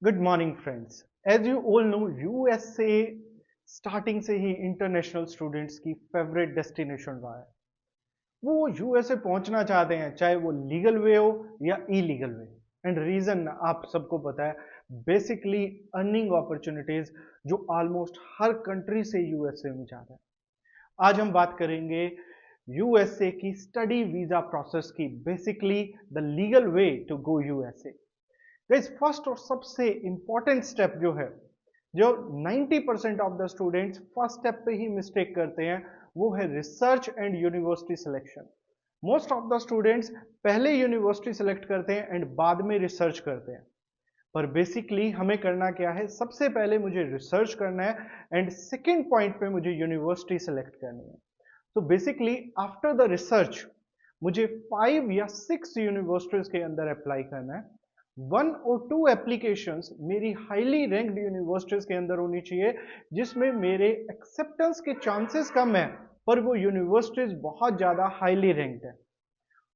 Good morning friends. As you all know, USA starting से ही international students की favourite destination रहा है। वो यूएसए पहुंचना चाहते हैं, चाहे वो लीगल वे हो या इलीगल वे। एंड रीजन आप सबको पता है, बेसिकली अर्निंग अपॉर्चुनिटीज जो ऑलमोस्ट हर कंट्री से यूएसए में जाता है। आज हम बात करेंगे यूएसए की स्टडी वीजा प्रोसेस की, basically the legal way to go USA. Guys, first और सबसे इंपॉर्टेंट स्टेप जो है, जो 90% of the students first step पे ही मिस्टेक करते हैं, वो है research and university selection. Most of the students पहले यूनिवर्सिटी सिलेक्ट करते हैं एंड बाद में रिसर्च करते हैं। पर बेसिकली हमें करना क्या है, सबसे पहले मुझे रिसर्च करना है एंड सेकेंड पॉइंट पे मुझे यूनिवर्सिटी सिलेक्ट करनी है। तो बेसिकली आफ्टर द रिसर्च मुझे 5 या 6 यूनिवर्सिटीज के अंदर अप्लाई करना है। 1 और 2 एप्लीकेशंस मेरी हाईली रैंक्ड यूनिवर्सिटीज के अंदर होनी चाहिए, जिसमें मेरे एक्सेप्टेंस के चांसेस कम है पर वो यूनिवर्सिटीज बहुत ज्यादा हाईली रैंक्ड है।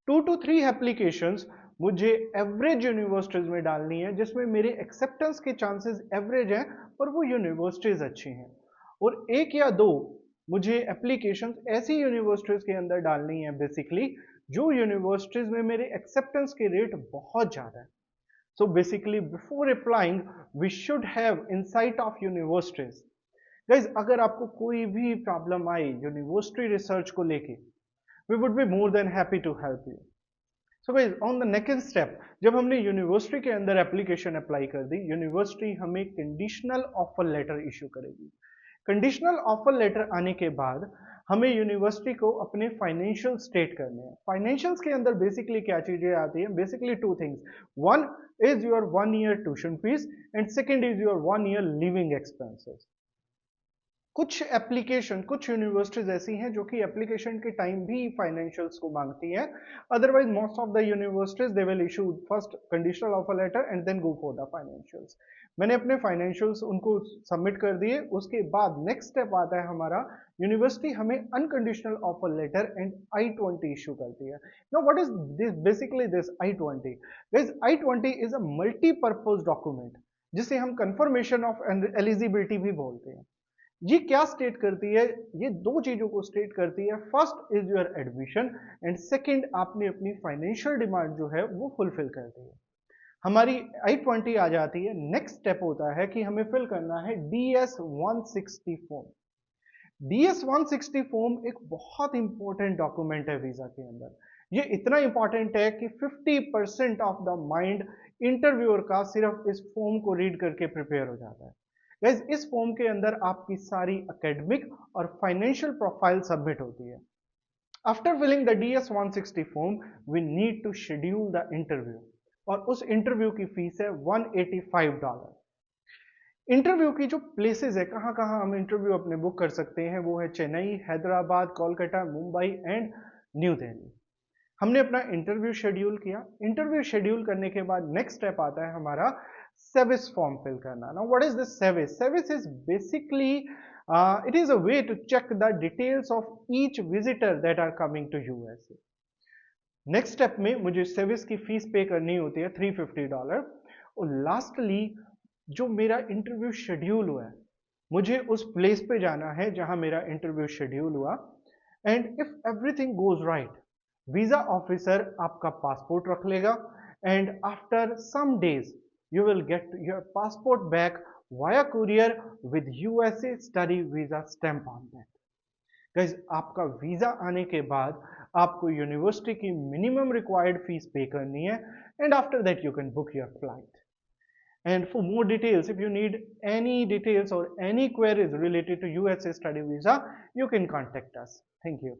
2 to 3 एप्लीकेशंस मुझे एवरेज यूनिवर्सिटीज में डालनी है, जिसमें मेरे एक्सेप्टेंस के चांसेस एवरेज हैं पर वो यूनिवर्सिटीज अच्छी हैं। और 1 या 2 मुझे एप्लीकेशंस ऐसी यूनिवर्सिटीज के अंदर डालनी है, बेसिकली जो यूनिवर्सिटीज में मेरे एक्सेप्टेंस के रेट बहुत ज्यादा है। So basically, before applying, we should have insight of universities. Guys, अगर आपको कोई भी प्रॉब्लम आई यूनिवर्सिटी रिसर्च को लेके, we would be more than happy to help you. So guys, on the next step, जब हमने यूनिवर्सिटी के अंदर एप्लीकेशन अप्लाई कर दी, यूनिवर्सिटी हमें कंडीशनल ऑफर लेटर इशू करेगी। कंडीशनल ऑफर लेटर आने के बाद हमें यूनिवर्सिटी को अपने फाइनेंशियल स्टेट करने हैं। फाइनेंशियल्स के अंदर बेसिकली क्या चीजें आती हैं, basically 2 things. One is your 1 year tuition fees and second is your 1 year living expenses. कुछ यूनिवर्सिटीज ऐसी हैं जो कि एप्लीकेशन के टाइम भी फाइनेंशियल्स को मांगती हैं। Otherwise most of the universities they will issue first conditional offer letter and then go for the financials. मैंने अपने फाइनेंशियल्स उनको सबमिट कर दिए। उसके बाद नेक्स्ट स्टेप आता है हमारा, यूनिवर्सिटी हमें unconditional offer letter and I-20 issue करती है। Now what is this, basically this I-20? This I-20 is a multipurpose document, जिसे हम कंफर्मेशन ऑफ एलिजिबिलिटी भी बोलते हैं। ये क्या स्टेट करती है? ये 2 चीजों को स्टेट करती है। First is your admission and second, आपने अपनी फाइनेंशियल डिमांड जो है वो फुलफिल कर दी है। हमारी I-20 आ जाती है। नेक्स्ट स्टेप होता है कि हमें फिल करना है DS-160 फॉर्म। DS-160 फॉर्म एक बहुत इंपॉर्टेंट डॉक्यूमेंट है वीजा के अंदर। ये इतना इंपॉर्टेंट है कि 50% ऑफ द माइंड इंटरव्यूअर का सिर्फ इस फॉर्म को रीड करके प्रिपेयर हो जाता है। गाइस, इस फॉर्म के अंदर आपकी सारी एकेडमिक और फाइनेंशियल प्रोफाइल सबमिट होती है। After filling the DS-160 form, we need to schedule the interview, और उस इंटरव्यू की फीस है $185। इंटरव्यू की जो प्लेसेस है, कहाँ कहाँ हम इंटरव्यू अपने बुक कर सकते हैं, वो है चेन्नई, हैदराबाद, कोलकाता, मुंबई एंड न्यू दिल्ली। हमने अपना इंटरव्यू शेड्यूल किया। इंटरव्यू शेड्यूल करने के बाद नेक्स्ट स्टेप आता है हमारा सेविस फॉर्म फिल करना। Now what is this SEVIS? SEVIS is basically it is a way to check the details of each visitor that are coming to USA. Next step में मुझे सेविस की fees पे करनी होती है $350। और लास्टली, जो मेरा इंटरव्यू शेड्यूल हुआ है, मुझे उस प्लेस पे जाना है जहां मेरा इंटरव्यू शेड्यूल हुआ। And if everything goes right, visa officer आपका पासपोर्ट रख लेगा and after some days you will get your passport back via courier with USA study visa stamp on that. Guys, आपका वीजा आने के बाद आपको university की मिनिमम रिक्वायर्ड फीस पे करनी है and after that you can book your flight. And for more details, if you need any details or any queries related to USA study visa, you can contact us. Thank you.